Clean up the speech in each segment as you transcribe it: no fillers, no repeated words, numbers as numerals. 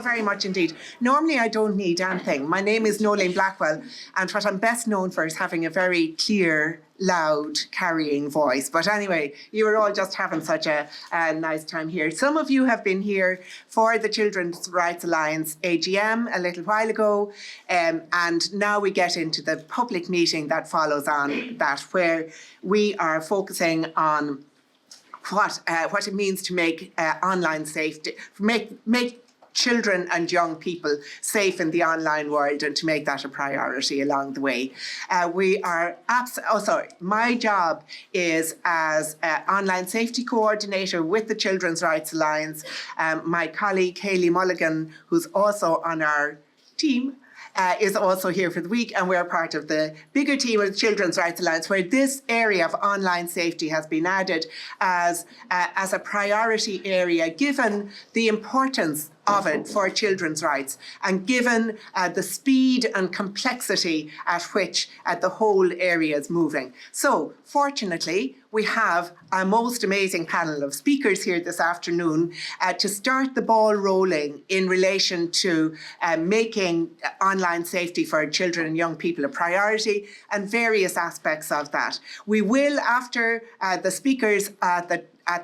all very much indeed. Normally I don't need anything. My name is Noeline Blackwell, and what I'm best known for is having a very clear, loud, carrying voice. But anyway, you were all just having such a nice time here. Some of you have been here for the Children's Rights Alliance AGM a little while ago, and now we get into the public meeting that follows on that, where we are focusing on what it means to make online safety, make children and young people safe in the online world, and to make that a priority along the way. My job is as online safety coordinator with the Children's Rights Alliance. My colleague Hayley Mulligan, who's also on our team, is also here for the week, and we're part of the bigger team of the Children's Rights Alliance, where this area of online safety has been added as a priority area, given the importance of it for children's rights, and given the speed and complexity at which the whole area is moving. So, fortunately, we have a most amazing panel of speakers here this afternoon to start the ball rolling in relation to making online safety for children and young people a priority, and various aspects of that. We will, after the speakers at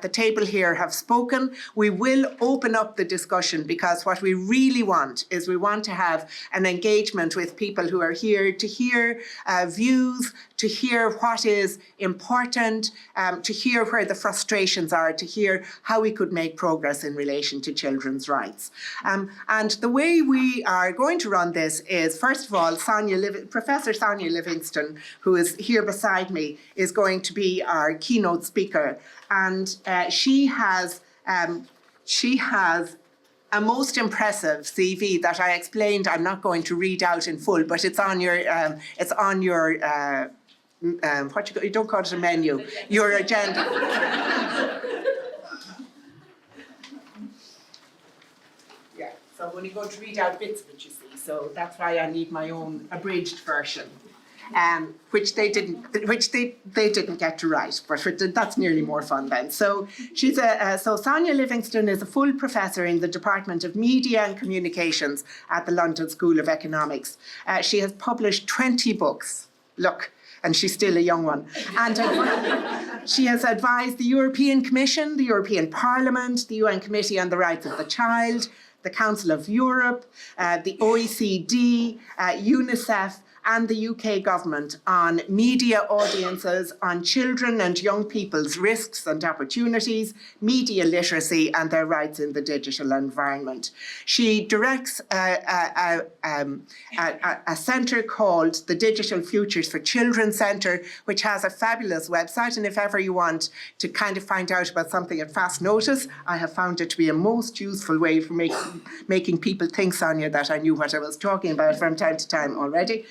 the table here have spoken, we will open up the discussion, because what we really want is we want to have an engagement with people who are here to hear views, to hear what is important, to hear where the frustrations are, to hear how we could make progress in relation to children's rights. And the way we are going to run this is, first of all, Professor Sonia Livingstone, who is here beside me, is going to be our keynote speaker. And she has a most impressive CV that I explained. I'm not going to read out in full, but it's on your you don't call it a menu, your agenda. Yeah, so I'm only going to read out bits of it, you see. So that's why I need my own abridged version. Which they didn't get to write, but that's nearly more fun then. So so Sonia Livingstone is a full professor in the Department of Media and Communications at the London School of Economics. She has published 20 books. Look. And she's still a young one. And she has advised the European Commission, the European Parliament, the UN Committee on the Rights of the Child, the Council of Europe, the OECD, UNICEF, and the UK government on media audiences, on children and young people's risks and opportunities, media literacy, and their rights in the digital environment. She directs a centre called the Digital Futures for Children Centre, which has a fabulous website. And if ever you want to kind of find out about something at fast notice, I have found it to be a most useful way for making people think, Sonia, that I knew what I was talking about from time to time already.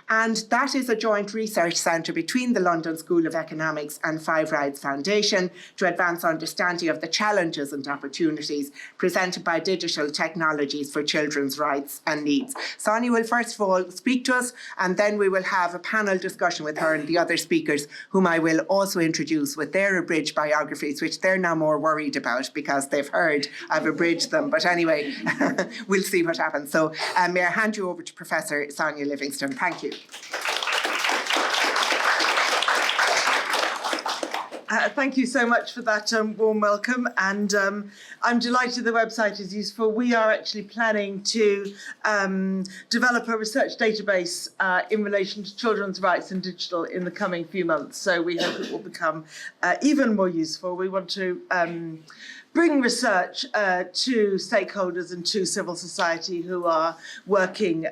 And that is a joint research centre between the London School of Economics and Five Rights Foundation to advance understanding of the challenges and opportunities presented by digital technologies for children's rights and needs. Sonia will first of all speak to us, and then we will have a panel discussion with her and the other speakers, whom I will also introduce with their abridged biographies, which they're now more worried about because they've heard I've abridged them. But anyway, we'll see what happens. So may I hand you over to Professor Sonia Livingstone. Thank you. Thank you so much for that warm welcome, and I'm delighted the website is useful. We are actually planning to develop a research database in relation to children's rights and digital in the coming few months, so we hope it will become even more useful. We want to bring research to stakeholders and to civil society who are working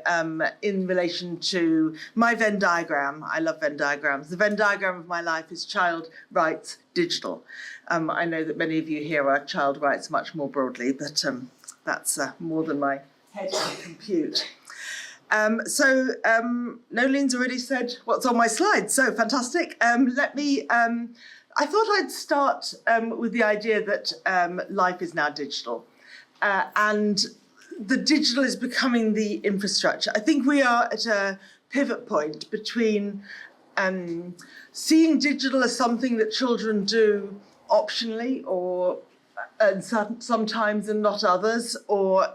in relation to my Venn diagram. I love Venn diagrams. The Venn diagram of my life is child rights digital. I know that many of you here are child rights much more broadly, but that's more than my head can compute. Noeline's already said what's on my slide, so fantastic. I thought I'd start with the idea that life is now digital, and the digital is becoming the infrastructure. I think we are at a pivot point between seeing digital as something that children do optionally, or sometimes and not others, or or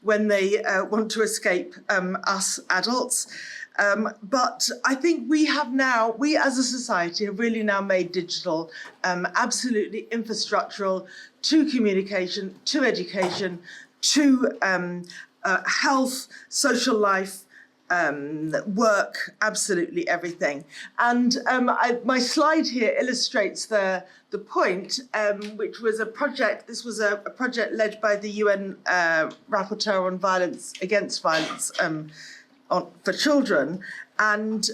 when they want to escape us adults. But I think we as a society have really now made digital absolutely infrastructural to communication, to education, to health, social life, work, absolutely everything. And my slide here illustrates the point, which was a project. This was a project led by the UN Rapporteur on Violence Against Violence for Children, and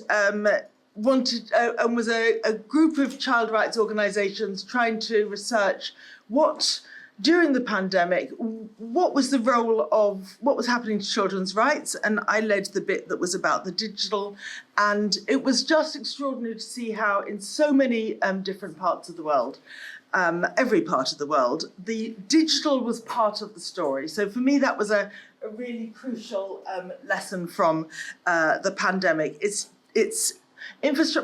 was a group of child rights organisations trying to research during the pandemic, what was the role of what was happening to children's rights? And I led the bit that was about the digital. And it was just extraordinary to see how in so many different parts of the world, every part of the world, the digital was part of the story. So for me, that was a really crucial lesson from the pandemic.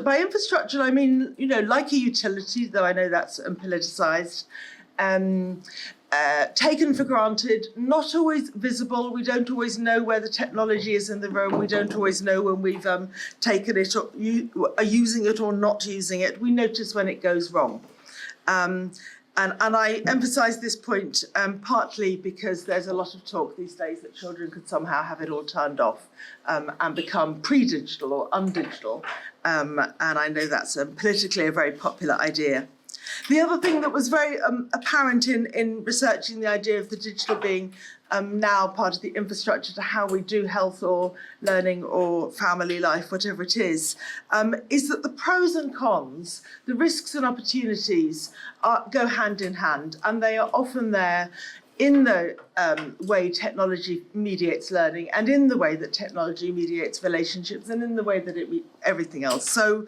By infrastructure, I mean, like a utility, though I know that's politicised. Taken for granted, not always visible. We don't always know where the technology is in the room. We don't always know when we've taken it or are using it or not using it. We notice when it goes wrong. And I emphasise this point partly because there's a lot of talk these days that children could somehow have it all turned off and become pre-digital or undigital. And I know that's politically a very popular idea. The other thing that was very apparent in researching the idea of the digital being now part of the infrastructure to how we do health or learning or family life, whatever it is that the pros and cons, the risks and opportunities go hand in hand, and they are often there in the way technology mediates learning, and in the way that technology mediates relationships, and in the way that everything else. So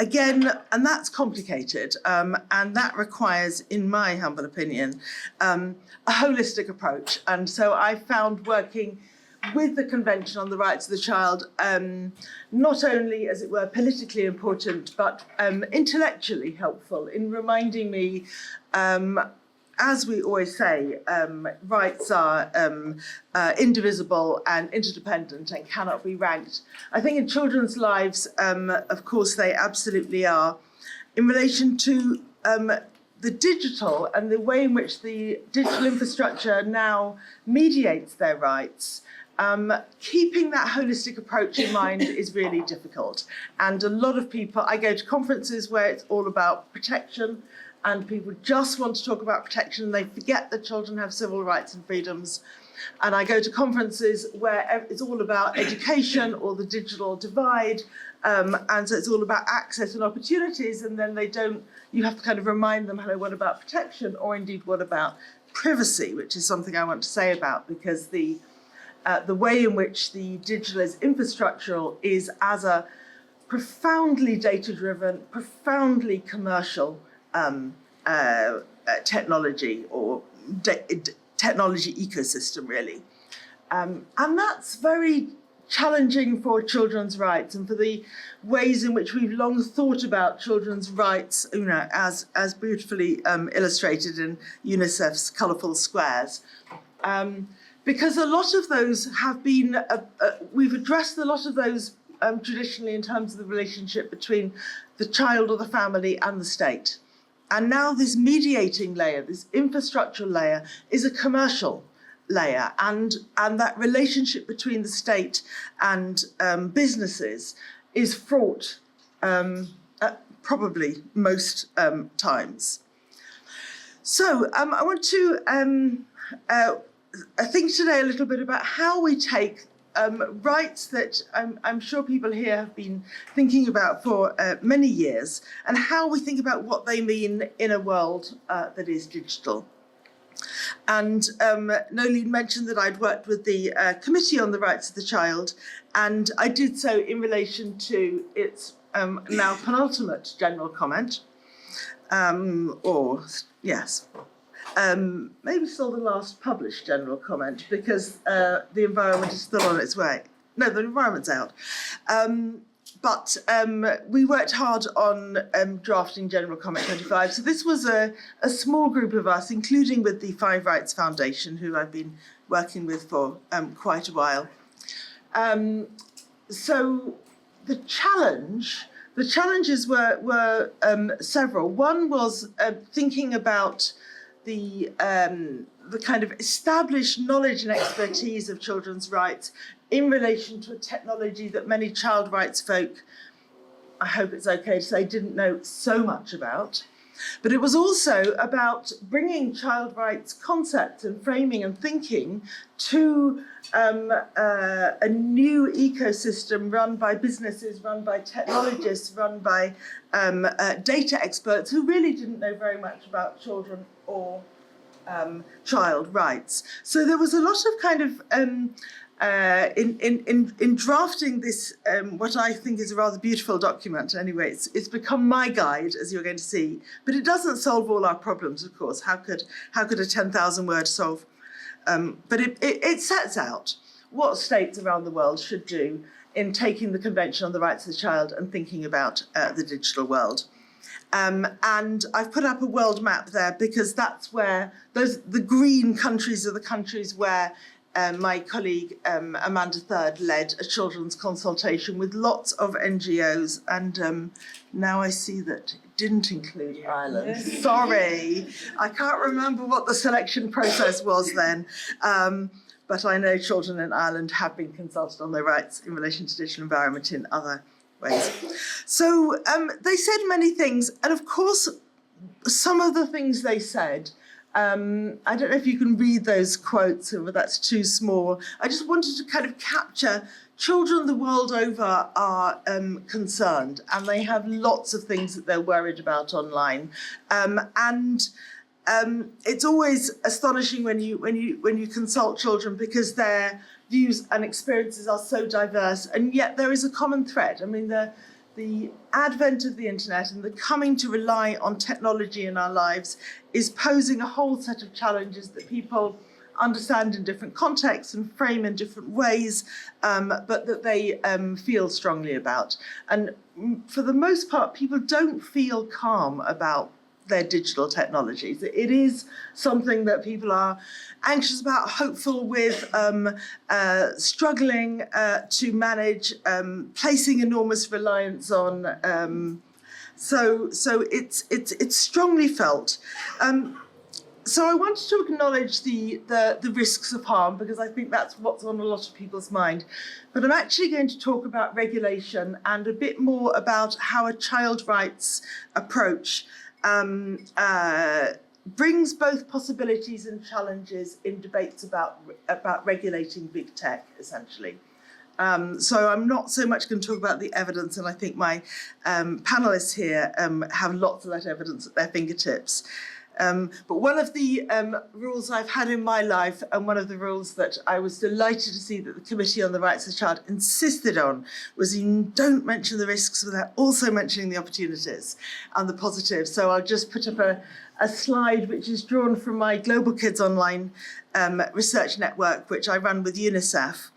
again, and that's complicated, and that requires, in my humble opinion, a holistic approach. And so I found working with the Convention on the Rights of the Child not only, as it were, politically important, but intellectually helpful in reminding me, as we always say, rights are indivisible and interdependent and cannot be ranked. I think in children's lives, of course, they absolutely are. In relation to the digital and the way in which the digital infrastructure now mediates their rights, keeping that holistic approach in mind is really difficult. And a lot of people, I go to conferences where it's all about protection, and people just want to talk about protection. They forget that children have civil rights and freedoms. And I go to conferences where it's all about education or the digital divide. And so it's all about access and opportunities. And then you have to kind of remind them, hello, what about protection? Or indeed, what about privacy, which is something I want to say about, because the way in which the digital is infrastructural is as a profoundly data-driven, profoundly commercial technology or technology ecosystem, really. And that's very challenging for children's rights and for the ways in which we've long thought about children's rights, as beautifully illustrated in UNICEF's colourful squares. Because a lot of those have been, we've addressed a lot of those traditionally in terms of the relationship between the child or the family and the state. And now this mediating layer, this infrastructural layer, is a commercial layer, and that relationship between the state and businesses is fraught probably most times. So I want to think today a little bit about how we take rights that I'm sure people here have been thinking about for many years, and how we think about what they mean in a world that is digital. And Noeline mentioned that I'd worked with the Committee on the Rights of the Child, and I did so in relation to its now penultimate general comment, maybe still the last published general comment, because the environment is still on its way. No, the environment's out. But we worked hard on drafting General Comment 25. So this was a small group of us, including with the Five Rights Foundation, who I've been working with for quite a while. So the challenges were several. One was thinking about the kind of established knowledge and expertise of children's rights in relation to a technology that many child rights folk, I hope it's okay to say, didn't know so much about. But it was also about bringing child rights concepts and framing and thinking to a new ecosystem run by businesses, run by technologists, run by data experts who really didn't know very much about children or child rights. So there was a lot of kind of in drafting this, what I think is a rather beautiful document. Anyway, it's become my guide, as you're going to see, but it doesn't solve all our problems, of course. How could a 10,000 word solve? But it sets out what states around the world should do in taking the Convention on the Rights of the Child and thinking about the digital world. And I've put up a world map there because that's where the green countries are the countries where my colleague Amanda Third led a children's consultation with lots of NGOs, and now I see that it didn't include Ireland. Sorry, I can't remember what the selection process was then, but I know children in Ireland have been consulted on their rights in relation to digital environment in other ways. So they said many things, and of course, some of the things they said, I don't know if you can read those quotes, or that's too small. I just wanted to kind of capture children the world over are concerned, and they have lots of things that they're worried about online. It's always astonishing when you consult children because their views and experiences are so diverse, and yet there is a common thread. I mean, the advent of the internet and the coming to rely on technology in our lives is posing a whole set of challenges that people understand in different contexts and frame in different ways, but that they feel strongly about. And for the most part, people don't feel calm about their digital technologies. It is something that people are anxious about, hopeful with, struggling to manage, placing enormous reliance on. So it's strongly felt. So I wanted to acknowledge the risks of harm, because I think that's what's on a lot of people's mind. But I'm actually going to talk about regulation and a bit more about how a child rights approach brings both possibilities and challenges in debates about regulating big tech, essentially. So I'm not so much going to talk about the evidence, and I think my panelists here have lots of that evidence at their fingertips. But one of the rules I've had in my life, and one of the rules that I was delighted to see that the Committee on the Rights of the Child insisted on, was you don't mention the risks without also mentioning the opportunities and the positives. So I'll just put up a slide which is drawn from my Global Kids Online research network, which I run with UNICEF.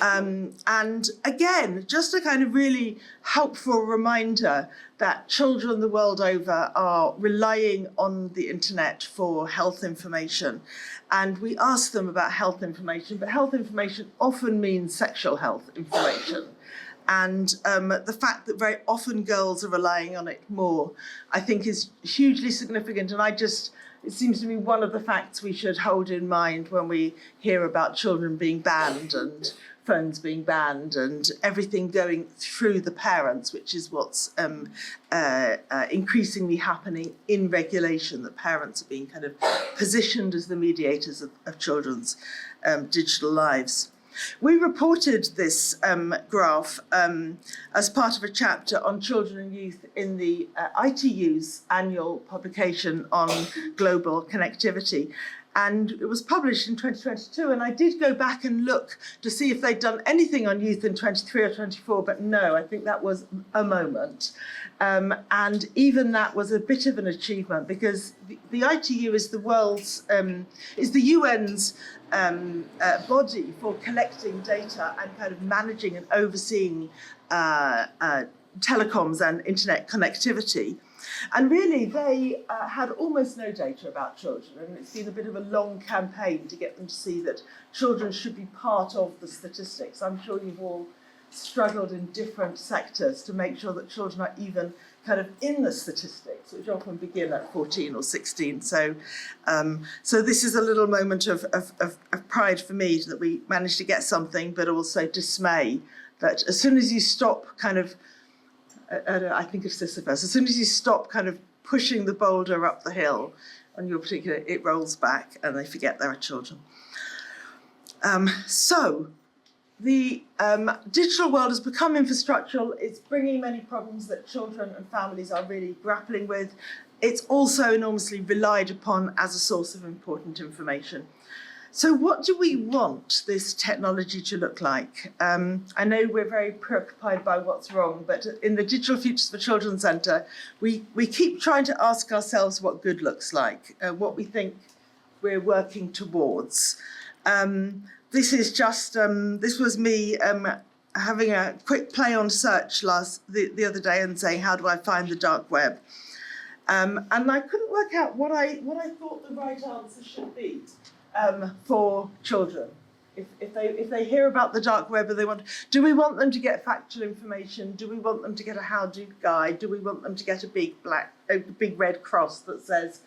And again, just a kind of really helpful reminder that children the world over are relying on the internet for health information. And we ask them about health information, but health information often means sexual health information. And the fact that very often girls are relying on it more, I think, is hugely significant. And it seems to me one of the facts we should hold in mind when we hear about children being banned and phones being banned and everything going through the parents, which is what's increasingly happening in regulation, that parents are being kind of positioned as the mediators of children's digital lives. We reported this graph as part of a chapter on children and youth in the ITU's annual publication on global connectivity. And it was published in 2022, and I did go back and look to see if they'd done anything on youth in 23 or 24, but no, I think that was a moment. And even that was a bit of an achievement, because the ITU is the world's, is the UN's body for collecting data and kind of managing and overseeing telecoms and internet connectivity. And really, they had almost no data about children, and it's been a bit of a long campaign to get them to see that children should be part of the statistics. I'm sure you've all struggled in different sectors to make sure that children are even kind of in the statistics, which often begin at 14 or 16. So this is a little moment of pride for me that we managed to get something, but also dismay that as soon as you stop kind of, I think of Sisyphus, as soon as you stop kind of pushing the boulder up the hill on your particular, it rolls back and they forget there are children. So the digital world has become infrastructural. It's bringing many problems that children and families are really grappling with. It's also enormously relied upon as a source of important information. So what do we want this technology to look like? I know we're very preoccupied by what's wrong, but in the Digital Futures for Children Centre, we keep trying to ask ourselves what good looks like, what we think we're working towards. This is just, this was me having a quick play on search the other day and saying, how do I find the dark web? And I couldn't work out what I thought the right answer should be. For children, if they hear about the dark web and do we want them to get factual information? Do we want them to get a how-to guide? Do we want them to get a big red cross that says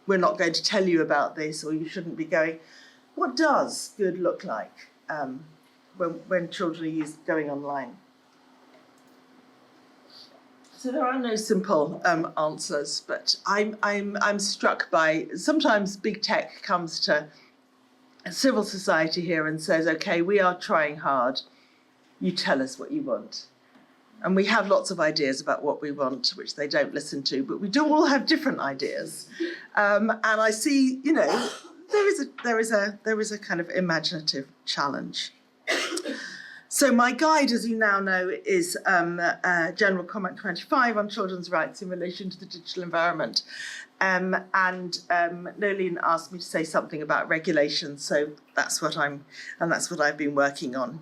we're not going to tell you about this, or you shouldn't be going? What does good look like when children are going online? So there are no simple answers, but I'm struck by, sometimes big tech comes to civil society here and says, okay, we are trying hard, you tell us what you want. And we have lots of ideas about what we want, which they don't listen to, but we do all have different ideas. And I see, you know, there is a kind of imaginative challenge. So my guide, as you now know, is General Comment 25 on children's rights in relation to the digital environment. And Noeline asked me to say something about regulation, so that's what I've been working on.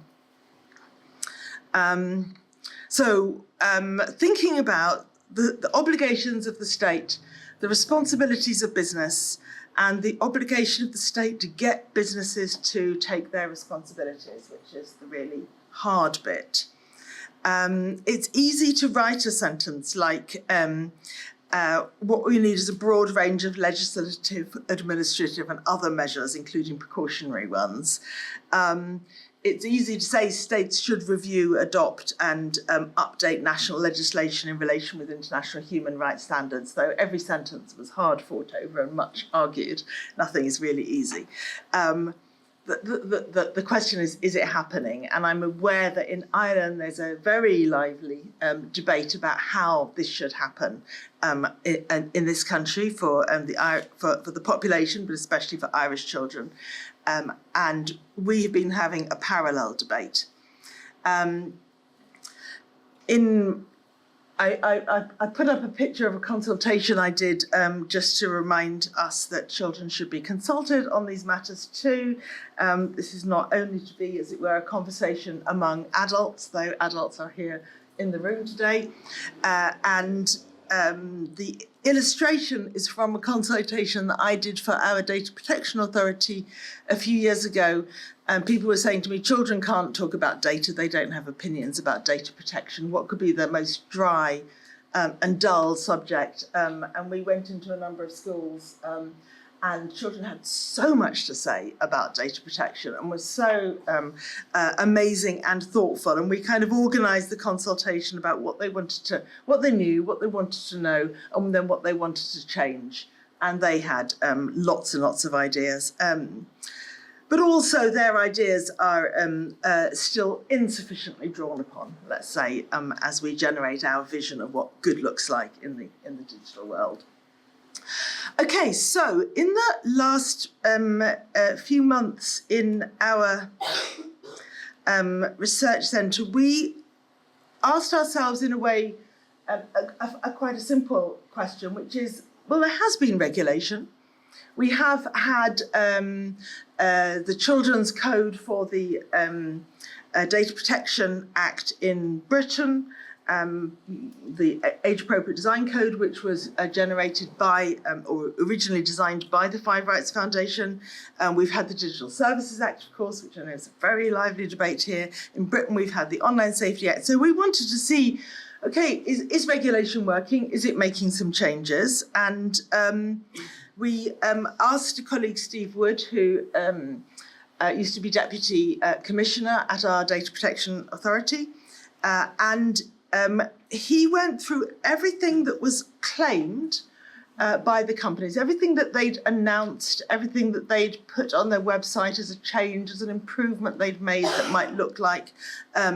Thinking about the obligations of the state, the responsibilities of business, and the obligation of the state to get businesses to take their responsibilities, which is the really hard bit. It's easy to write a sentence like, what we need is a broad range of legislative, administrative and other measures, including precautionary ones. It's easy to say states should review, adopt and update national legislation in relation with international human rights standards, though every sentence was hard fought over and much argued. Nothing is really easy. The question is it happening? And I'm aware that in Ireland there's a very lively debate about how this should happen in this country for the population, but especially for Irish children. And we've been having a parallel debate. I put up a picture of a consultation I did just to remind us that children should be consulted on these matters too. This is not only to be, as it were, a conversation among adults, though adults are here in the room today. The illustration is from a consultation that I did for our Data Protection Authority a few years ago. And people were saying to me, children can't talk about data, they don't have opinions about data protection. What could be the most dry and dull subject? And we went into a number of schools and children had so much to say about data protection and was so amazing and thoughtful. And we kind of organised the consultation about what they knew, what they wanted to know, and then what they wanted to change. And they had lots and lots of ideas. But also their ideas are still insufficiently drawn upon, let's say, as we generate our vision of what good looks like in the digital world. Okay, so in the last few months in our research centre, we asked ourselves in a way quite a simple question, which is, well, there has been regulation. We have had the Children's Code for the Data Protection Act in Britain, the Age Appropriate Design Code, which was generated by or originally designed by the Five Rights Foundation. We've had the Digital Services Act, of course, which I know is a very lively debate here. In Britain, we've had the Online Safety Act. So we wanted to see, okay, is regulation working? Is it making some changes? And we asked a colleague, Steve Wood, who used to be Deputy Commissioner at our Data Protection Authority, and he went through everything that was claimed by the companies, everything that they'd announced, everything that they'd put on their website as a change, as an improvement they'd made that might look like a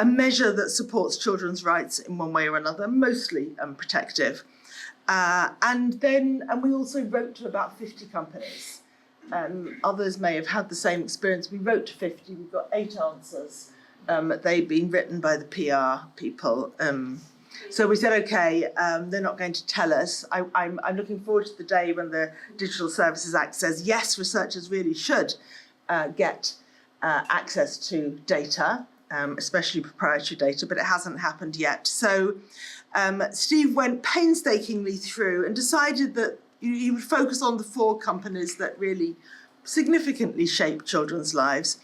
measure that supports children's rights in one way or another, mostly protective. And we also wrote to about 50 companies. Others may have had the same experience. We wrote to 50, we got 8 answers. They'd been written by the PR people. So we said, okay, they're not going to tell us. I'm looking forward to the day when the Digital Services Act says, yes, researchers really should get access to data, especially proprietary data, but it hasn't happened yet. So Steve went painstakingly through and decided that he would focus on the 4 companies that really significantly shape children's lives.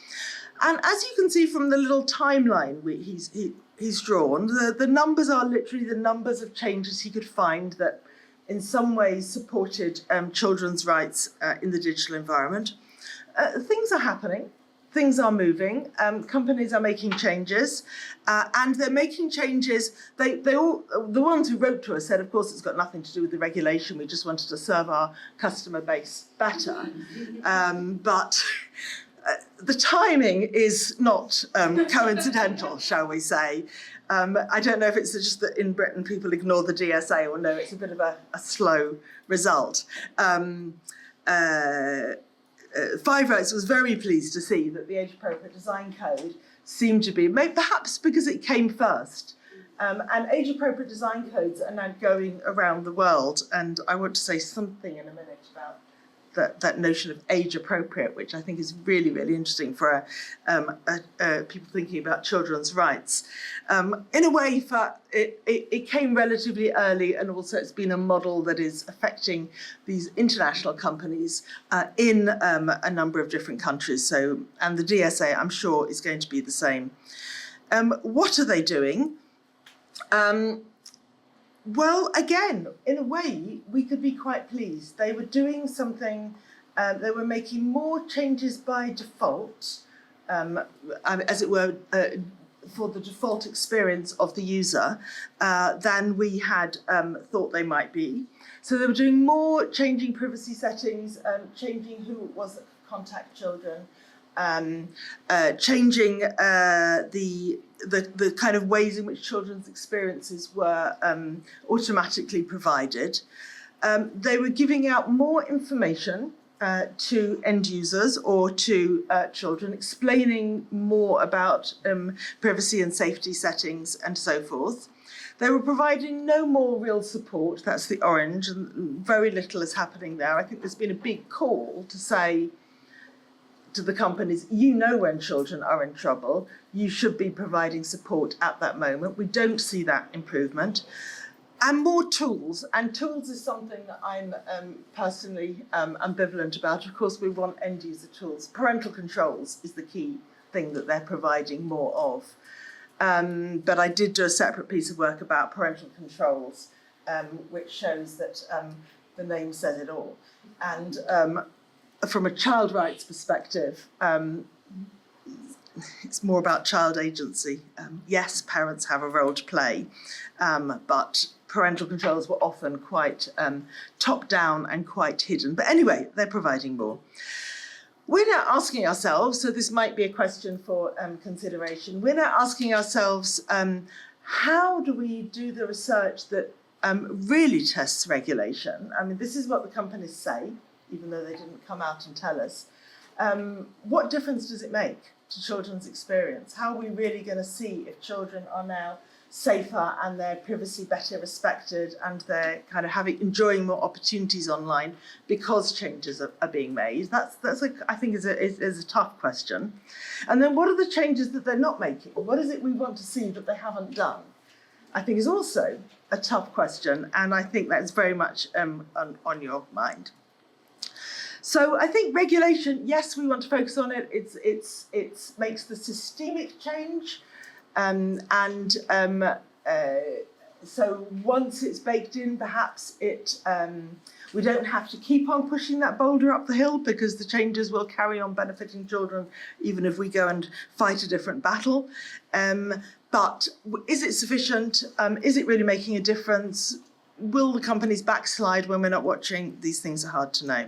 And as you can see from the little timeline he's drawn, the numbers are literally the numbers of changes he could find that in some ways supported children's rights in the digital environment. Things are happening. Things are moving, companies are making changes, and they're making changes. They all, the ones who wrote to us said, of course, it's got nothing to do with the regulation. We just wanted to serve our customer base better. But the timing is not coincidental, shall we say. I don't know if it's just that in Britain people ignore the DSA, or no, it's a bit of a slow result. Five Rights was very pleased to see that the Age Appropriate Design Code seemed to be, maybe perhaps because it came first. And age appropriate design codes are now going around the world, and I want to say something in a minute about that notion of age appropriate, which I think is really, really interesting for people thinking about children's rights. In a way, it came relatively early, and also it's been a model that is affecting these international companies in a number of different countries. So, and the DSA, I'm sure, is going to be the same. What are they doing? Well, again, in a way, we could be quite pleased. They were doing something, they were making more changes by default, as it were, for the default experience of the user than we had thought they might be. So they were doing more, changing privacy settings, changing who it was that could contact children, changing the kind of ways in which children's experiences were automatically provided. They were giving out more information to end users or to children, explaining more about privacy and safety settings and so forth. They were providing no more real support, that's the orange, and very little is happening there. I think there's been a big call to say to the companies, you know when children are in trouble, you should be providing support at that moment. We don't see that improvement. And more tools, and tools is something that I'm personally ambivalent about. Of course, we want end user tools. Parental controls is the key thing that they're providing more of. But I did do a separate piece of work about parental controls, which shows that the name says it all. And from a child rights perspective, it's more about child agency. Yes, parents have a role to play, but parental controls were often quite top-down and quite hidden. But anyway, they're providing more. We're now asking ourselves, so this might be a question for consideration, we're now asking ourselves, how do we do the research that really tests regulation. I mean, this is what the companies say, even though they didn't come out and tell us. What difference does it make to children's experience? How are we really going to see if children are now safer and their privacy better respected and they're kind of enjoying more opportunities online because changes are being made? That's like, I think is a tough question. And then what are the changes that they're not making? What is it we want to see that they haven't done? I think is also a tough question, and I think that's very much on your mind. So I think regulation, yes, we want to focus on it. It makes the systemic change, so once it's baked in, perhaps we don't have to keep on pushing that boulder up the hill, because the changes will carry on benefiting children even if we go and fight a different battle. But is it sufficient? Is it really making a difference? Will the companies backslide when we're not watching? These things are hard to know.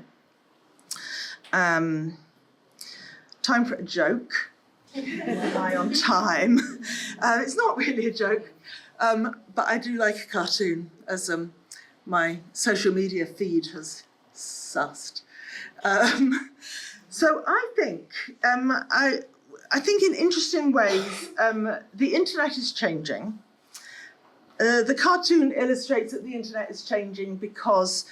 Time for a joke. Am I on time? It's not really a joke, but I do like a cartoon, as my social media feed has sussed. So I think in interesting ways, the internet is changing. The cartoon illustrates that the internet is changing because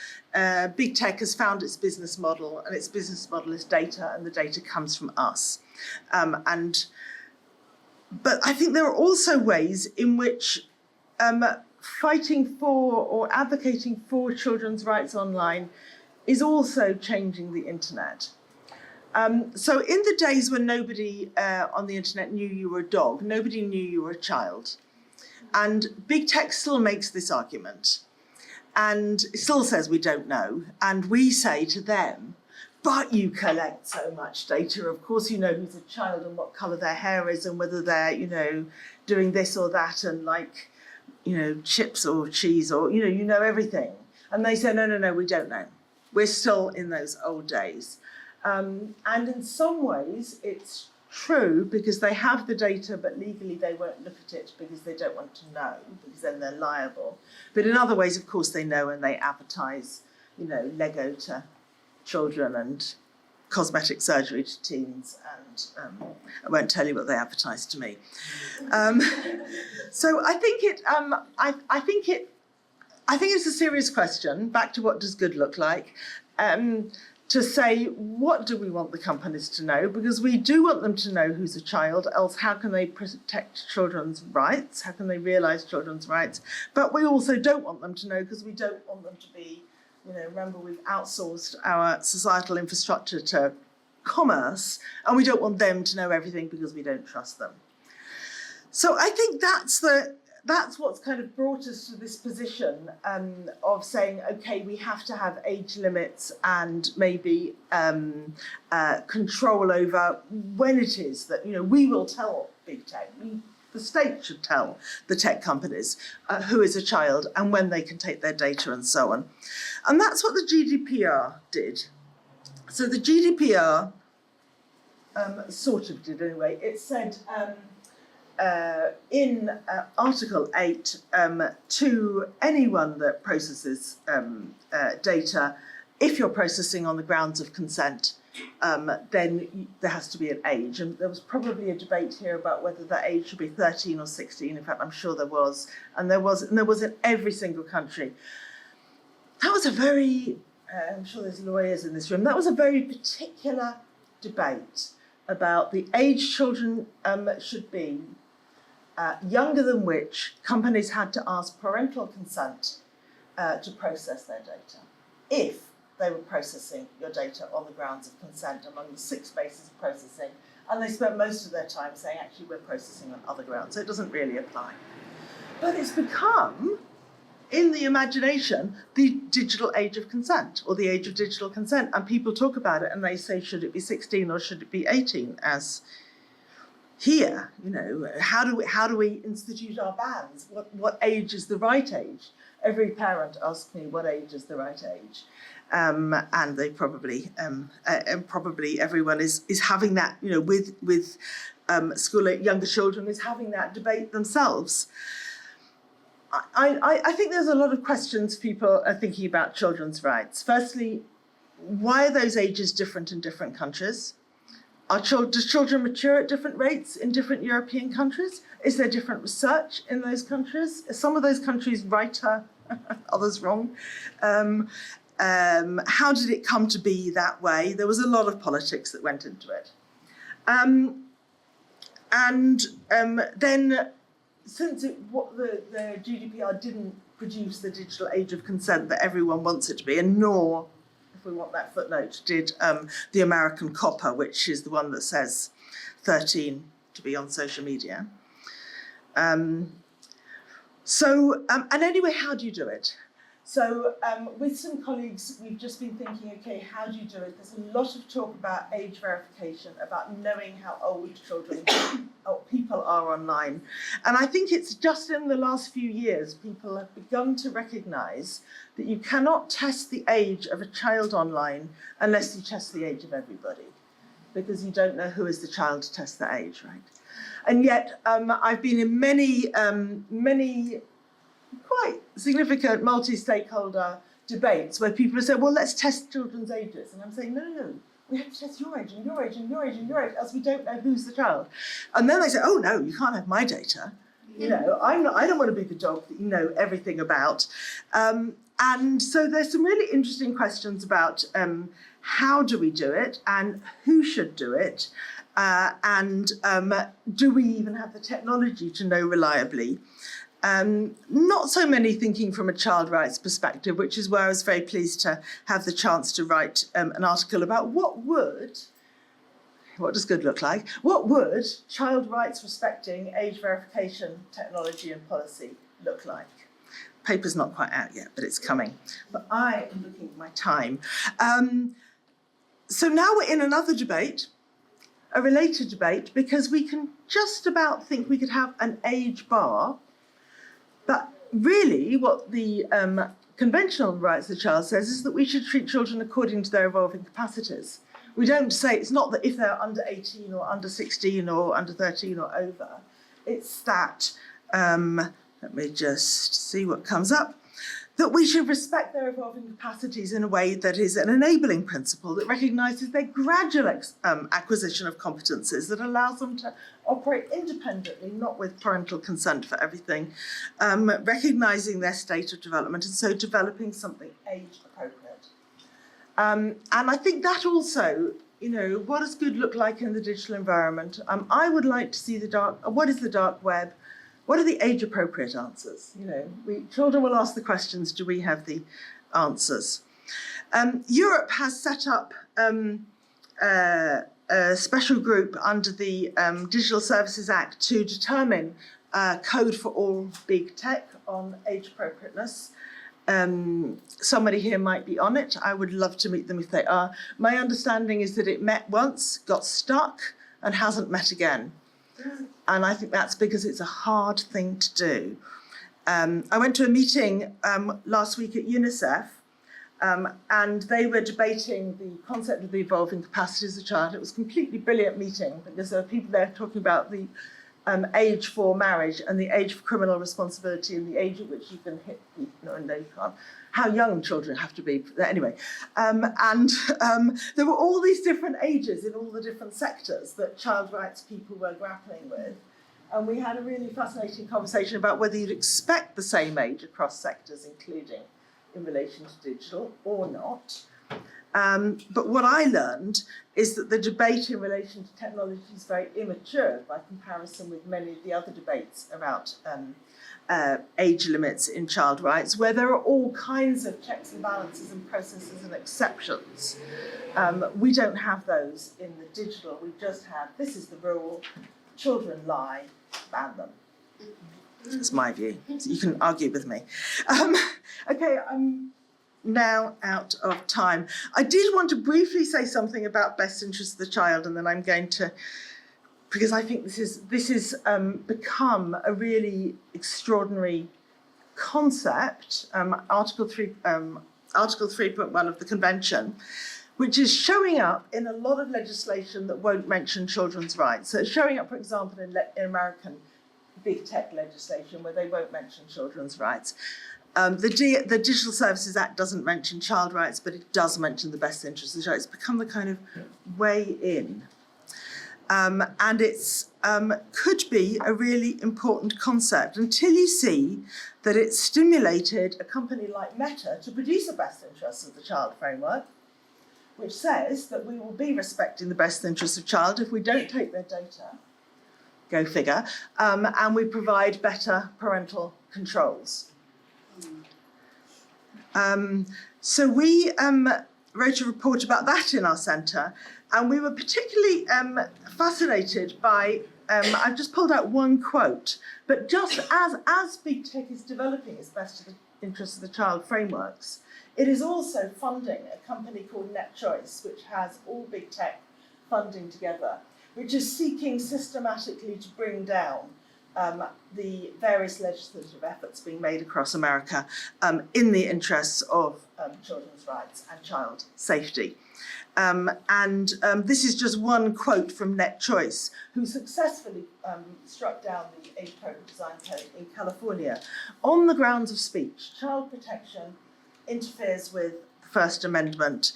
big tech has found its business model, and its business model is data, and the data comes from us. But I think there are also ways in which fighting for or advocating for children's rights online is also changing the internet. So in the days when nobody on the internet knew you were a dog, nobody knew you were a child. And big tech still makes this argument. And it still says we don't know. And we say to them, but you collect so much data. Of course you know who's a child and what colour their hair is and whether they're, doing this or that and like, chips or cheese or, you know everything. And they say, no, we don't know. We're still in those old days. And in some ways it's true, because they have the data, but legally they won't look at it because they don't want to know, because then they're liable. But in other ways, of course, they know, and they advertise, Lego to children and cosmetic surgery to teens, and I won't tell you what they advertise to me. So I think it's a serious question. Back to what does good look like? To say, what do we want the companies to know? Because we do want them to know who's a child, else how can they protect children's rights? How can they realise children's rights? But we also don't want them to know, because we don't want them to be, remember we've outsourced our societal infrastructure to commerce, and we don't want them to know everything because we don't trust them. So I think that's what's kind of brought us to this position of saying, okay, we have to have age limits and maybe control over when it is that, we will tell big tech, the state should tell the tech companies who is a child and when they can take their data and so on. And that's what the GDPR did. So the GDPR sort of did anyway. It said, in Article 8, to anyone that processes data, if you're processing on the grounds of consent, then there has to be an age. And there was probably a debate here about whether that age should be 13 or 16. In fact, I'm sure there was. And there was in every single country. That was a very, I'm sure there's lawyers in this room, that was a very particular debate about the age children should be, younger than which companies had to ask parental consent to process their data, if they were processing your data on the grounds of consent among the 6 bases of processing, and they spent most of their time saying, actually, we're processing on other grounds, so it doesn't really apply. But it's become, in the imagination, the digital age of consent, or the age of digital consent, and people talk about it and they say, should it be 16 or should it be 18, as here, how do we institute our bans? What age is the right age? Every parent asks me, what age is the right age? And they probably everyone is having that, with school younger children is having that debate themselves. I think there's a lot of questions people are thinking about children's rights. Firstly, why are those ages different in different countries? Do children mature at different rates in different European countries? Is there different research in those countries? Are some of those countries righter, others wrong? How did it come to be that way? There was a lot of politics that went into it. Then, since the GDPR didn't produce the digital age of consent that everyone wants it to be, and nor, if we want that footnote, did the American COPPA, which is the one that says 13 to be on social media. And anyway, how do you do it? So with some colleagues, we've just been thinking, okay, how do you do it? There's a lot of talk about age verification, about knowing how old children or people are online. And I think it's just in the last few years, people have begun to recognise that you cannot test the age of a child online unless you test the age of everybody, because you don't know who is the child to test the age, right? And yet I've been in many quite significant multi-stakeholder debates where people have said, well, let's test children's ages. And I'm saying, no, we have to test your age and your age and your age and your age, else we don't know who's the child. And then they say, oh no, you can't have my data. You know, I don't want to be the dog that you know everything about. And so there's some really interesting questions about how do we do it and who should do it, and do we even have the technology to know reliably? Not so many thinking from a child rights perspective, which is where I was very pleased to have the chance to write an article about what does good look like? What would child rights respecting age verification technology and policy look like? Paper's not quite out yet, but it's coming. But I am looking at my time. So now we're in another debate, a related debate, because we can just about think we could have an age bar. But really, what the conventional rights of the child says is that we should treat children according to their evolving capacities. We don't say, it's not that if they're under 18 or under 16 or under 13 or over, it's that, let me just see what comes up, that we should respect their evolving capacities in a way that is an enabling principle that recognises their gradual acquisition of competences that allows them to operate independently, not with parental consent for everything, recognising their state of development, and so developing something age appropriate. And I think that also, you know, what does good look like in the digital environment? I would like to see what is the dark web? What are the age-appropriate answers? You know, children will ask the questions, do we have the answers? Europe has set up a special group under the Digital Services Act to determine code for all big tech on age appropriateness. Somebody here might be on it. I would love to meet them if they are. My understanding is that it met once, got stuck, and hasn't met again. And I think that's because it's a hard thing to do. I went to a meeting last week at UNICEF, and they were debating the concept of the evolving capacities of the child. It was a completely brilliant meeting because there were people there talking about the age for marriage and the age for criminal responsibility and the age at which you can hit people. No, you can't. How young children have to be. Anyway, there were all these different ages in all the different sectors that child rights people were grappling with. And we had a really fascinating conversation about whether you'd expect the same age across sectors, including in relation to digital or not. But what I learned is that the debate in relation to technology is very immature by comparison with many of the other debates about age limits in child rights, where there are all kinds of checks and balances and processes and exceptions. We don't have those in the digital. We just have, this is the rule, children lie, ban them. That's my view. So you can argue with me. Okay, I'm now out of time. I did want to briefly say something about best interests of the child, and then I'm going to, because I think this is become a really extraordinary concept, Article 3.1 of the Convention, which is showing up in a lot of legislation that won't mention children's rights. So it's showing up, for example, in American big tech legislation where they won't mention children's rights. The Digital Services Act doesn't mention child rights, but it does mention the best interests of the child. It's become the kind of way in. And it's could be a really important concept until you see that it stimulated a company like Meta to produce a best interests of the child framework, which says that we will be respecting the best interests of child if we don't take their data, go figure, and we provide better parental controls. So we wrote a report about that in our centre, and we were particularly fascinated by, I've just pulled out one quote, but just as big tech is developing its best interests of the child frameworks, it is also funding a company called NetChoice, which has all big tech funding together, which is seeking systematically to bring down the various legislative efforts being made across America in the interests of children's rights and child safety. This is just one quote from NetChoice, who successfully struck down the age-appropriate design code in California on the grounds of speech. Child protection interferes with the First Amendment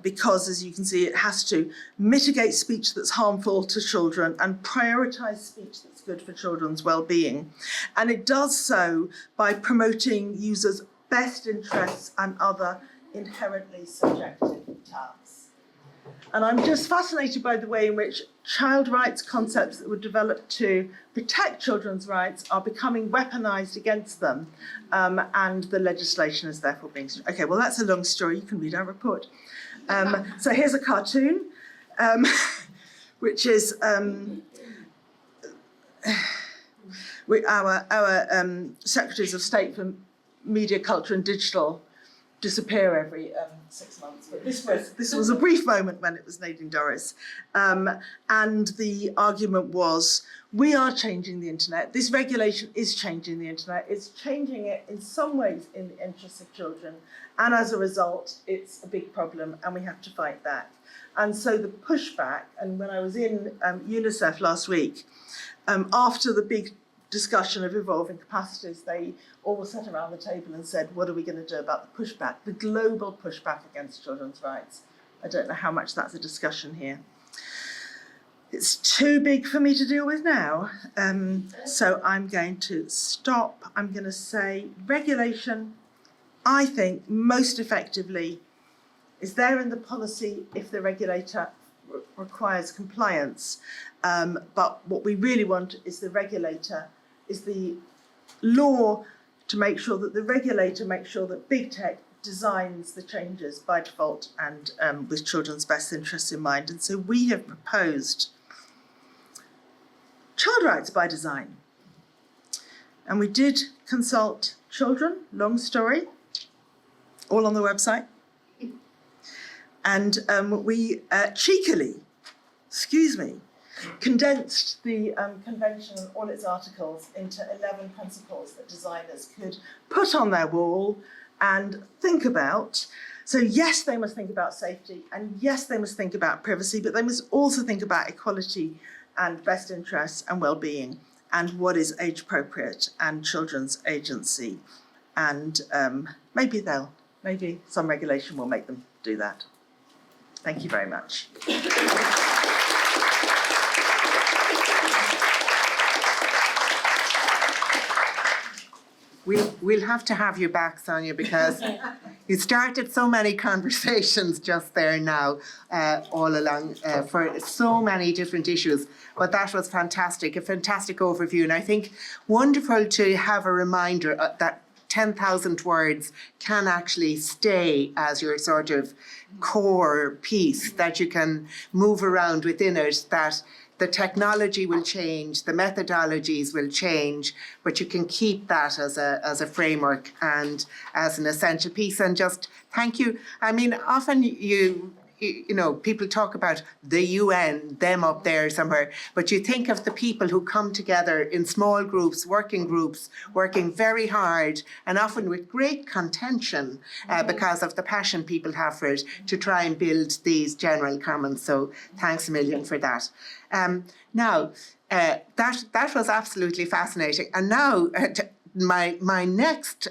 because, as you can see, it has to mitigate speech that's harmful to children and prioritise speech that's good for children's well-being. And it does so by promoting users' best interests and other inherently subjective tasks. And I'm just fascinated by the way in which child rights concepts that were developed to protect children's rights are becoming weaponised against them, and the legislation is therefore being... Okay, well, that's a long story. You can read our report. So here's a cartoon, which is our Secretaries of State for Media, Culture and Digital disappear every 6 months, but this was a brief moment when it was Nadine Dorries, and the argument was, we are changing the internet. This regulation is changing the internet. It's changing it in some ways in the interests of children, and as a result, it's a big problem, and we have to fight back. And so the pushback, and when I was in UNICEF last week, after the big discussion of evolving capacities, they all sat around the table and said, what are we going to do about the pushback, the global pushback against children's rights? I don't know how much that's a discussion here. It's too big for me to deal with now, so I'm going to stop. I'm going to say regulation, I think, most effectively is there in the policy if the regulator requires compliance, but what we really want is the regulator, is the law to make sure that the regulator makes sure that big tech designs the changes by default and with children's best interests in mind. And so we have proposed child rights by design. And we did consult children, long story, all on the website. And we cheekily, condensed the convention and all its articles into 11 principles that designers could put on their wall and think about. So yes, they must think about safety, and yes, they must think about privacy, but they must also think about equality and best interests and well-being and what is age appropriate and children's agency. And maybe some regulation will make them do that. Thank you very much. We'll have to have you back, Sonia, because you started so many conversations just there now, all along, for so many different issues. But that was fantastic, a fantastic overview. And I think wonderful to have a reminder that 10,000 words can actually stay as your sort of core piece, that you can move around within it, that the technology will change, the methodologies will change, but you can keep that as a framework and as an essential piece. And just thank you. I mean, often you you know, people talk about the UN, them up there somewhere, but you think of the people who come together in small groups, working very hard and often with great contention because of the passion people have for it to try and build these general commons. So thanks a million for that. Now, that was absolutely fascinating. And now my next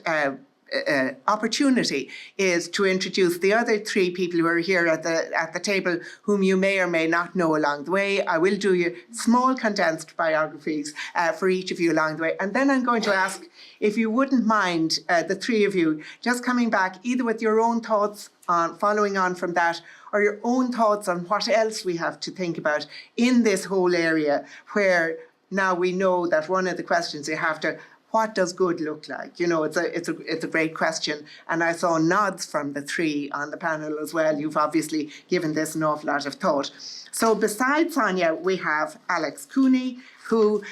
opportunity is to introduce the other three people who are here at the table, whom you may or may not know along the way. I will do you small condensed biographies for each of you along the way, and then I'm going to ask if you wouldn't mind, the three of you, just coming back either with your own thoughts on following on from that, or your own thoughts on what else we have to think about in this whole area, where now we know that one of the questions you have to, what does good look like? You know, it's a great question. And I saw nods from the three on the panel as well. You've obviously given this an awful lot of thought. So besides Sonia, we have Alex Cooney, who,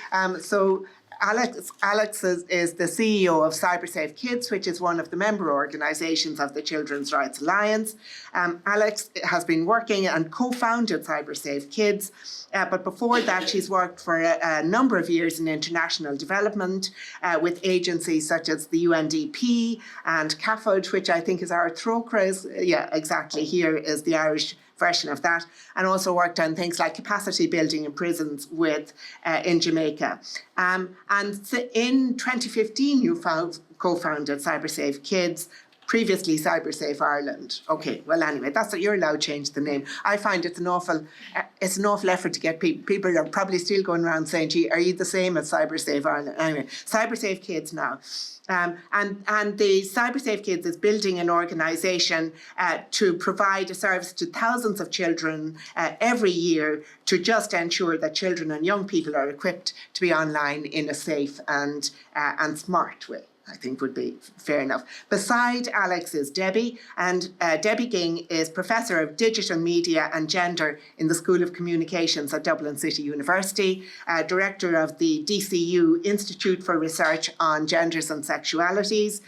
Alex is the CEO of CyberSafeKids, which is one of the member organisations of the Children's Rights Alliance. Alex has been working and co-founded CyberSafeKids, but before that she's worked for a number of years in international development with agencies such as the UNDP and CAFOD, which I think is our TROCRA's, yeah, exactly, here is the Irish version of that, and also worked on things like capacity building in prisons with in Jamaica. And in 2015, you co-founded CyberSafeKids, previously CyberSafe Ireland. Okay, well anyway, that's what you're allowed to change the name. I find it's an awful effort to get people. People are probably still going around saying, "Gee, are you the same as CyberSafe Ireland?" Anyway, CyberSafeKids now. And the CyberSafeKids is building an organisation to provide a service to thousands of children every year to just ensure that children and young people are equipped to be online in a safe and smart way, I think would be fair enough. Beside Alex is Debbie, and Debbie Ging is Professor of Digital Media and Gender in the School of Communications at Dublin City University, Director of the DCU Institute for Research on Genders and Sexualities.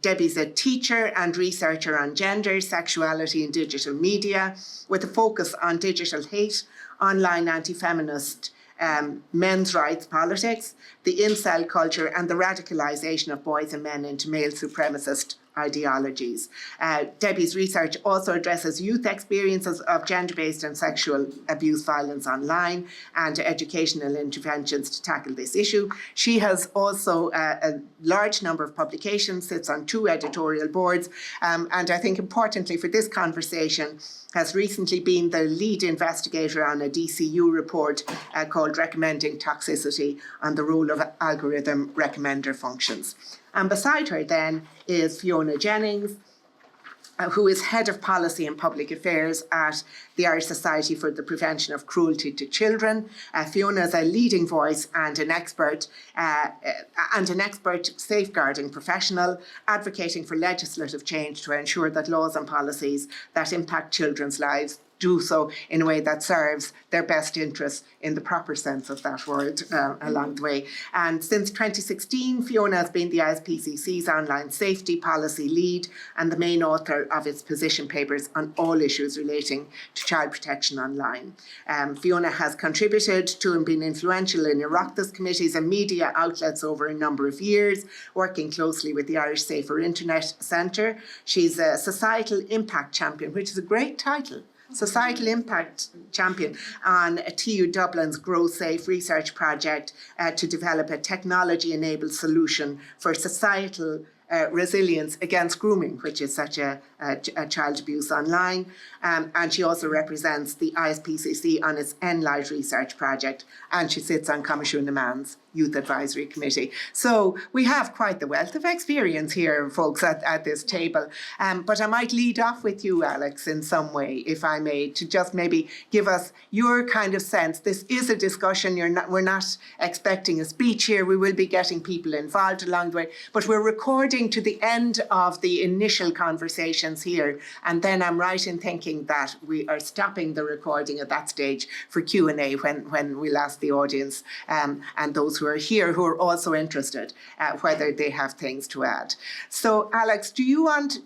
Debbie's a teacher and researcher on gender, sexuality and digital media, with a focus on digital hate, online anti-feminist men's rights politics, the incel culture and the radicalisation of boys and men into male supremacist ideologies. Debbie's research also addresses youth experiences of gender-based and sexual abuse violence online and educational interventions to tackle this issue. She has also a large number of publications, sits on 2 editorial boards, and I think importantly for this conversation, has recently been the lead investigator on a DCU report called Recommending Toxicity on the Role of Algorithm Recommender Functions. And beside her then is Fiona Jennings, who is Head of Policy and Public Affairs at the Irish Society for the Prevention of Cruelty to Children. Fiona is a leading voice and an expert safeguarding professional, advocating for legislative change to ensure that laws and policies that impact children's lives do so in a way that serves their best interests in the proper sense of that word along the way. And since 2016, Fiona has been the ISPCC's online safety policy lead and the main author of its position papers on all issues relating to child protection online. Fiona has contributed to and been influential in Oireachtas committees and media outlets over a number of years, working closely with the Irish Safer Internet Centre. She's a societal impact champion, which is a great title. Societal Impact Champion on TU Dublin's Grow Safe research project to develop a technology-enabled solution for societal resilience against grooming, which is such a child abuse online. And she also represents the ISPCC on its NLIGHT research project, and she sits on Coimisiún na Meán's Youth Advisory Committee. So we have quite the wealth of experience here, folks, at this table. But I might lead off with you, Alex, in some way, if I may, to just maybe give us your kind of sense. This is a discussion. We're not expecting a speech here. We will be getting people involved along the way, but we're recording to the end of the initial conversations here. And then I'm right in thinking that we are stopping the recording at that stage for Q&A when we'll ask the audience and those who are here who are also interested whether they have things to add. So Alex, do you want,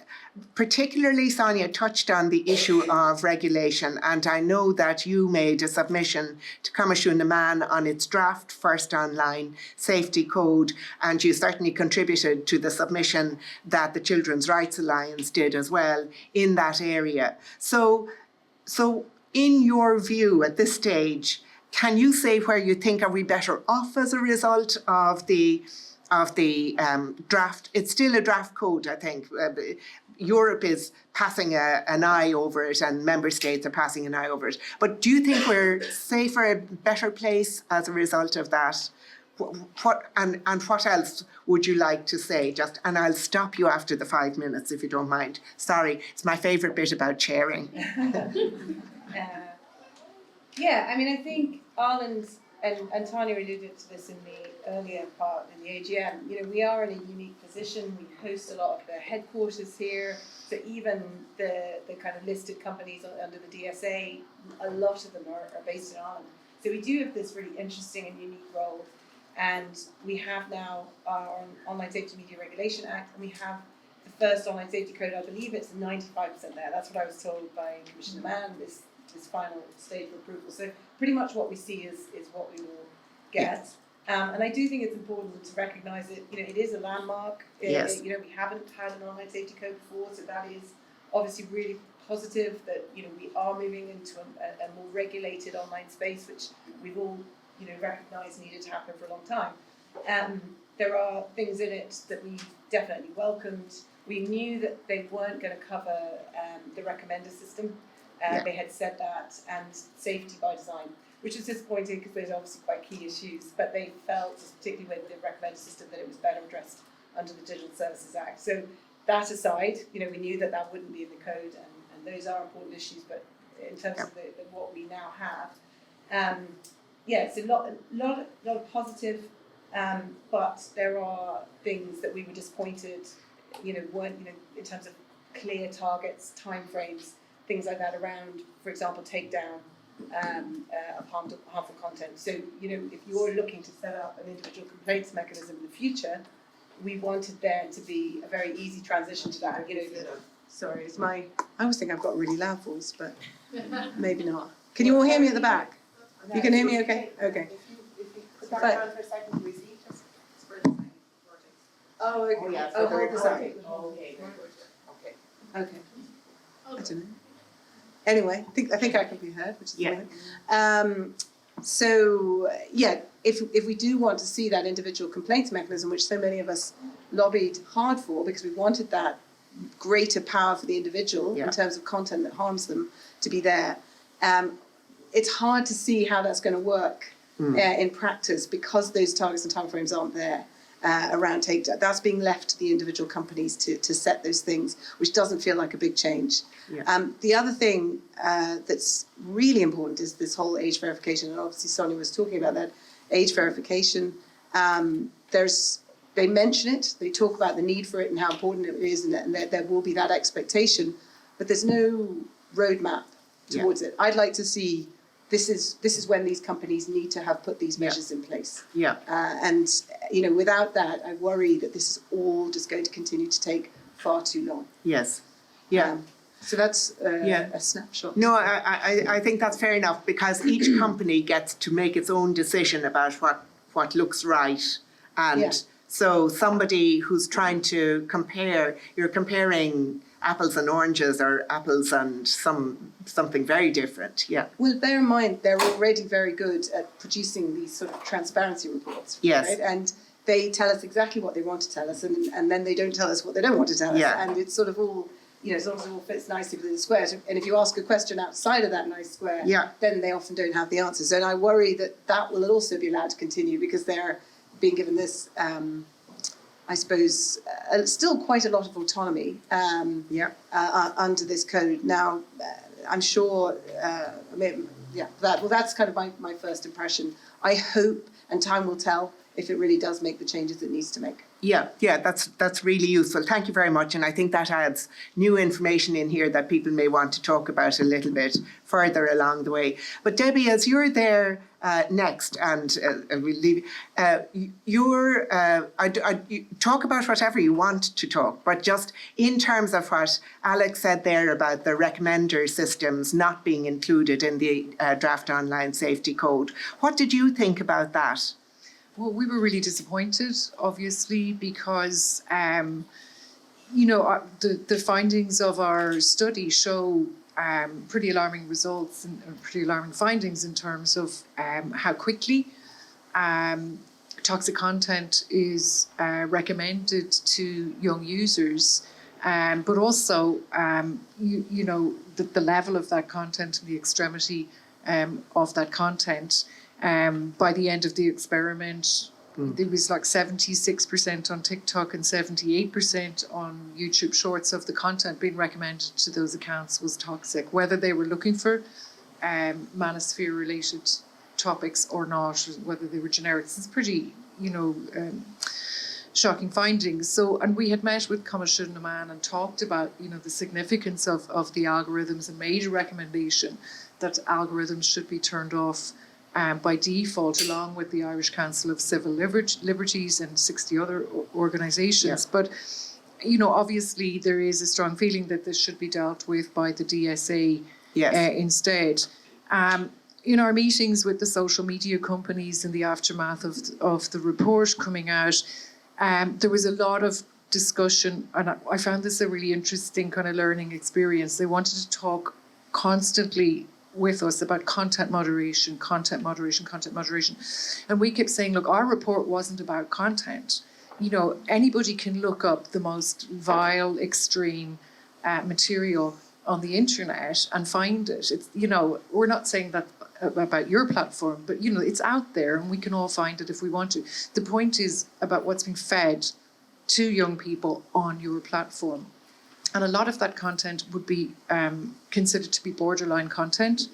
particularly Sonia touched on the issue of regulation, and I know that you made a submission to Comisiún na Man on its draft first online safety code, and you certainly contributed to the submission that the Children's Rights Alliance did as well in that area. So in your view at this stage, can you say where you think are we better off as a result of the draft? It's still a draft code, I think. Europe is passing an eye over it, and member states are passing an eye over it. But do you think we're safer, a better place as a result of that? What else would you like to say? And I'll stop you after the 5 minutes if you don't mind. Sorry, it's my favourite bit about chairing. Yeah, I mean, I think Ireland, and Tanya alluded to this in the earlier part in the AGM, we are in a unique position. We host a lot of the headquarters here, so even the kind of listed companies under the DSA, a lot of them are based in Ireland. So we do have this really interesting and unique role, and we have now our Online Safety Media Regulation Act, and we have the first online safety code. I believe it's 95% there. That's what I was told by Commissioner Mann, this final stage of approval. So pretty much what we see is what we will get. And I do think it's important to recognise that it is a landmark. Yes. We haven't had an online safety code before, so that is obviously really positive that we are moving into a more regulated online space, which we've all recognised needed to happen for a long time. There are things in it that we definitely welcomed. We knew that they weren't going to cover the recommender system. They had said that, and safety by design, which was disappointing because there's obviously quite key issues, but they felt, particularly with the recommender system, that it was better addressed under the Digital Services Act. So that aside, we knew that wouldn't be in the code, and those are important issues, but in terms of what we now have, it's a lot of positive, but there are things that we were disappointed, weren't, in terms of clear targets, timeframes, things like that around, for example, takedown of harmful content. So, if you're looking to set up an individual complaints mechanism in the future, we wanted there to be a very easy transition to that. Sorry, I always think I've got a really loud voice, but maybe not. Can you all hear me at the back? You can hear me okay? Okay. If you put that down for a second, can we see just for a second? Oh, okay. Oh, yeah, Oh, for the hold the recording. second. Okay. Okay. I don't know. Anyway, I think I can be heard, which is fine. So if we do want to see that individual complaints mechanism, which so many of us lobbied hard for, because we wanted that greater power for the individual in terms of content that harms them to be there, it's hard to see how that's going to work in practice because those targets and timeframes aren't there. Around takedown. That's being left to the individual companies to set those things, which doesn't feel like a big change. Yeah. The other thing that's really important is this whole age verification, and obviously Sonia was talking about that age verification. They mention it, they talk about the need for it and how important it is, and there will be that expectation, but there's no roadmap towards it. I'd like to see. This is when these companies need to have put these measures in place. Yeah. And without that, I worry that this is all just going to continue to take far too long. Yes. Yeah. So that's a snapshot. No, I think that's fair enough, because each company gets to make its own decision about what looks right, and so somebody who's trying to compare, you're comparing apples and oranges, or apples and something very different. Yeah. Well, bear in mind they're already very good at producing these sort of transparency reports. Yes. Right? And they tell us exactly what they want to tell us, and then they don't tell us what they don't want to tell us. Yeah. And it's sort of all, as long as it all fits nicely within the square. And if you ask a question outside of that nice square, then they often don't have the answers. And I worry that will also be allowed to continue, because they're being given this, I suppose, still quite a lot of autonomy under this code. Now, I'm sure, that's kind of my first impression. I hope, and time will tell, if it really does make the changes it needs to make. Yeah, that's really useful. Thank you very much. And I think that adds new information in here that people may want to talk about a little bit further along the way. But Debbie, as you're there next, and we'll leave, you talk about whatever you want to talk, but just in terms of what Alex said there about the recommender systems not being included in the draft online safety code, what did you think about that? Well, we were really disappointed, obviously, because, the findings of our study show pretty alarming results and pretty alarming findings in terms of how quickly toxic content is recommended to young users, but also, the level of that content and the extremity of that content. By the end of the experiment, there was like 76% on TikTok and 78% on YouTube Shorts of the content being recommended to those accounts was toxic, whether they were looking for manosphere-related topics or not, whether they were generics. It's pretty, shocking findings. So, and we had met with Coimisiún na Man and talked about, the significance of the algorithms and made a recommendation that algorithms should be turned off by default, along with the Irish Council of Civil Liberties and 60 other organisations. Yeah. But, obviously there is a strong feeling that this should be dealt with by the DSA instead. In our meetings with the social media companies in the aftermath of the report coming out, there was a lot of discussion, and I found this a really interesting kind of learning experience. They wanted to talk constantly with us about content moderation. And we kept saying, look, our report wasn't about content. Anybody can look up the most vile, extreme material on the internet and find it. It's, we're not saying that about your platform, but, it's out there and we can all find it if we want to. The point is about what's being fed to young people on your platform. And a lot of that content would be considered to be borderline content.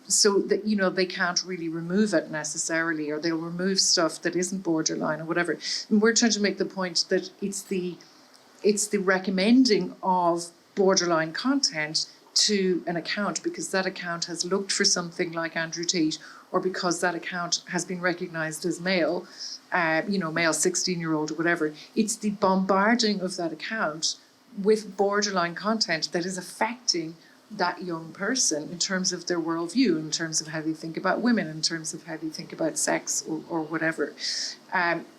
So that, they can't really remove it necessarily, or they'll remove stuff that isn't borderline or whatever. And we're trying to make the point that it's the recommending of borderline content to an account because that account has looked for something like Andrew Tate, or because that account has been recognised as male, male 16-year-old or whatever. It's the bombarding of that account with borderline content that is affecting that young person in terms of their worldview, in terms of how they think about women, in terms of how they think about sex or whatever.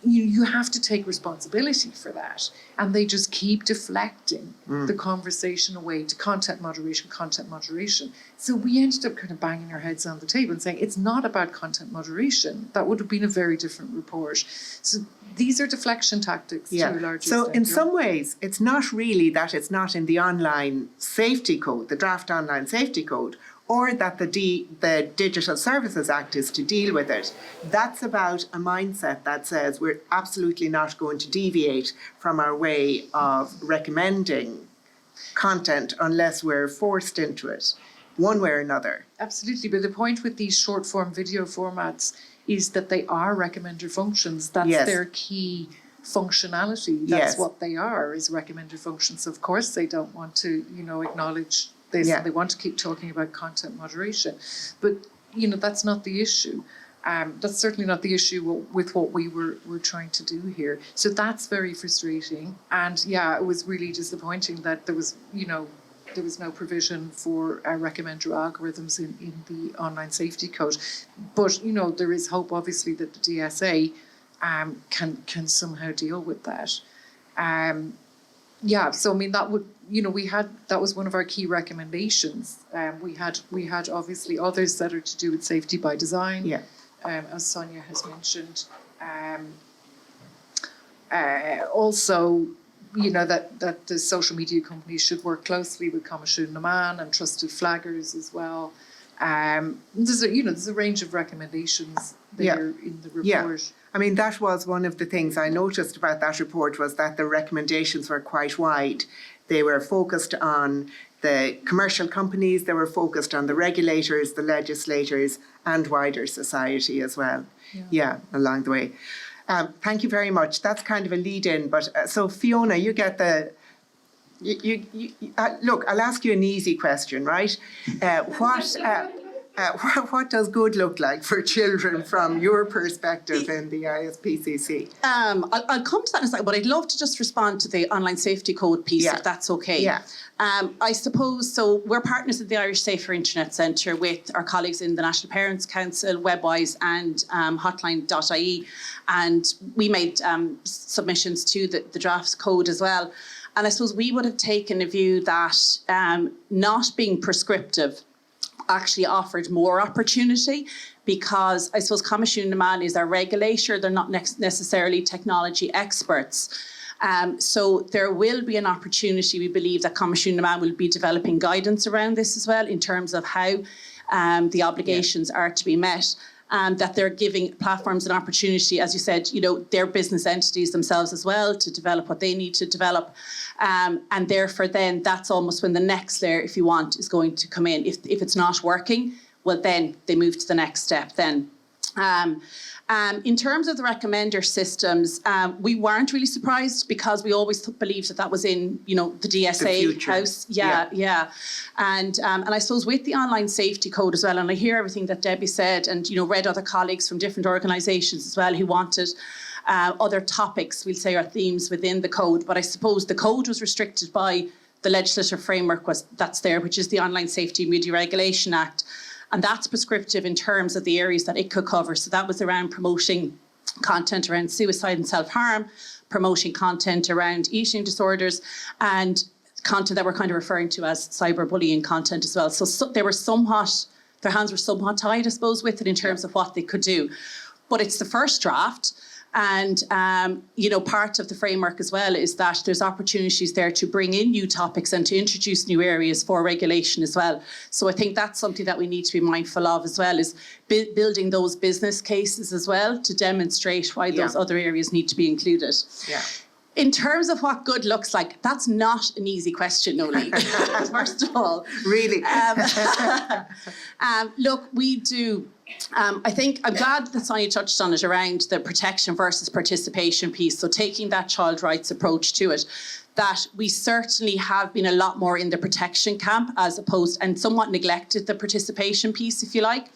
You have to take responsibility for that. And they just keep deflecting the conversation away to content moderation. So we ended up kind of banging our heads on the table and saying, it's not about content moderation. That would have been a very different report. So these are deflection tactics to a large extent. So in some ways, it's not really that it's not in the online safety code, the draft online safety code, or that the Digital Services Act is to deal with it. That's about a mindset that says we're absolutely not going to deviate from our way of recommending content unless we're forced into it, one way or another. Absolutely, but the point with these short form video formats is that they are recommender functions. That's their key functionality. That's what they are, is recommender functions. Of course, they don't want to, acknowledge this. They want to keep talking about content moderation. But, that's not the issue. That's certainly not the issue with what we were trying to do here. So that's very frustrating. And it was really disappointing that there was no provision for recommender algorithms in the online safety code. But, there is hope, obviously, that the DSA can somehow deal with that. So I mean, that would, that was one of our key recommendations. We had obviously others that are to do with safety by design, as Sonia has mentioned. Also, that the social media companies should work closely with Coimisiún na Man and trusted flaggers as well. There's a range of recommendations there in the report. Yeah. I mean, that was one of the things I noticed about that report, was that the recommendations were quite wide. They were focused on the commercial companies, they were focused on the regulators, the legislators, and wider society as well. Yeah, along the way. Thank you very much. That's kind of a lead-in, but so Fiona, you get the. Look, I'll ask you an easy question, right? What does good look like for children from your perspective in the ISPCC? I'll come to that in a second, but I'd love to just respond to the online safety code piece, if that's okay. Yeah. I suppose, so we're partners at the Irish Safer Internet Centre with our colleagues in the National Parents Council, Webwise and hotline.ie, and we made submissions to the draft code as well. And I suppose we would have taken a view that not being prescriptive actually offered more opportunity, because I suppose Coimisiún na Meán is our regulator, they're not necessarily technology experts. So there will be an opportunity, we believe, that Coimisiún na Meán will be developing guidance around this as well in terms of how the obligations are to be met. That they're giving platforms an opportunity, as you said, their business entities themselves as well to develop what they need to develop. And therefore then that's almost when the next layer, if you want, is going to come in. If it's not working, well then they move to the next step then. In terms of the recommender systems, we weren't really surprised because we always believed that was in, the DSA house. Yeah. And I suppose with the online safety code as well, and I hear everything that Debbie said, and read other colleagues from different organisations as well who wanted other topics, we'll say, or themes within the code. But I suppose the code was restricted by the legislative framework that's there, which is the Online Safety and Media Regulation Act. And that's prescriptive in terms of the areas that it could cover. So that was around promoting content around suicide and self-harm, promoting content around eating disorders, and content that we're kind of referring to as cyberbullying content as well. So their hands were somewhat tied, I suppose, with it in terms of what they could do. But it's the first draft. And, part of the framework as well is that there's opportunities there to bring in new topics and to introduce new areas for regulation as well. So I think that's something that we need to be mindful of as well, is building those business cases as well to demonstrate why those other areas need to be included. Yeah. In terms of what good looks like, that's not an easy question, Noeline, first of all. Really? Look, we do... I think I'm glad that Sonia touched on it around the protection versus participation piece. So taking that child rights approach to it, that we certainly have been a lot more in the protection camp as opposed, and somewhat neglected the participation piece, if you like.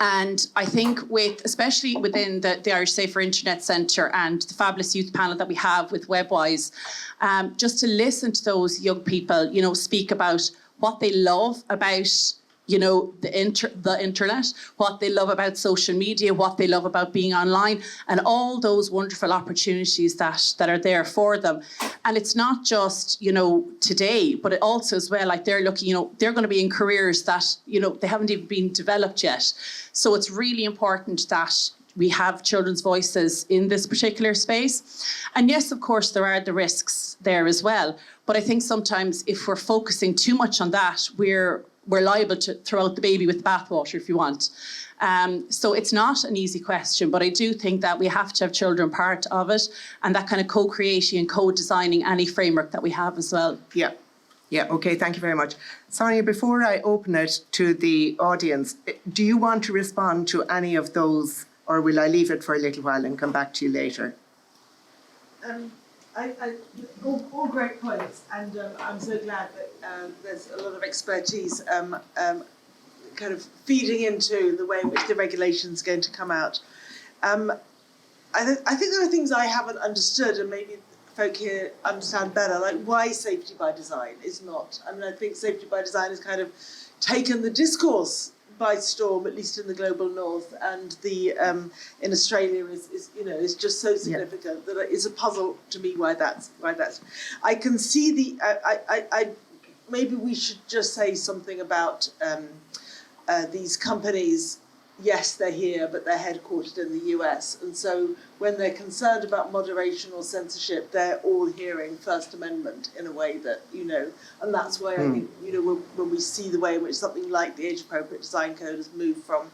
And I think especially within the Irish Safer Internet Centre and the fabulous youth panel that we have with Webwise, just to listen to those young people, speak about what they love about the internet, what they love about social media, what they love about being online, and all those wonderful opportunities that are there for them. And it's not just, today, but it also as well, like they're looking, they're going to be in careers that, they haven't even been developed yet. So it's really important that we have children's voices in this particular space. And yes, of course, there are the risks there as well. But I think sometimes if we're focusing too much on that, we're liable to throw out the baby with the bathwater, if you want. So it's not an easy question, but I do think that we have to have children part of it, and that kind of co-creating and co-designing any framework that we have as well. Yeah, okay, thank you very much. Sonia, before I open it to the audience, do you want to respond to any of those, or will I leave it for a little while and come back to you later? All great points, and I'm so glad that there's a lot of expertise kind of feeding into the way in which the regulation is going to come out. I think there are things I haven't understood, and maybe folk here understand better, like why safety by design is not. I think safety by design has kind of taken the discourse by storm, at least in the global north, and the in Australia is just so significant that it's a puzzle to me why that's. I can see maybe we should just say something about these companies. Yes, they're here, but they're headquartered in the US, and so when they're concerned about moderation or censorship, they're all hearing First Amendment in a way that, and that's why I think, when we see the way in which something like the Age-Appropriate Design Code has moved from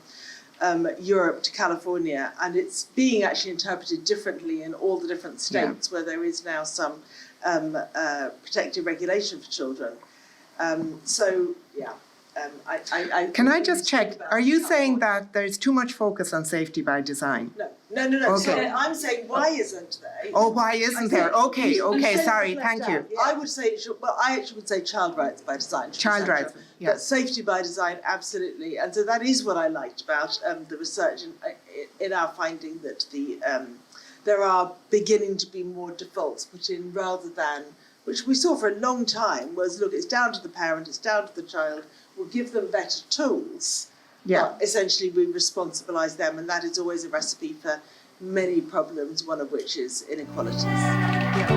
Europe to California, and it's being actually interpreted differently in all the different states where there is now some protective regulation for children. Can I just check, are you saying that there's too much focus on safety by design? No. Okay. So I'm saying, why isn't there? Oh, why isn't there? Okay, sorry, thank you. I would say, I actually would say child rights by design. Child rights, But yes. safety by design, absolutely. And so that is what I liked about the research in our finding that there are beginning to be more defaults put in rather than, which we saw for a long time, was, look, it's down to the parent, it's down to the child, we'll give them better tools. Yeah. But essentially we responsibilise them, and that is always a recipe for many problems, one of which is inequalities. Yeah.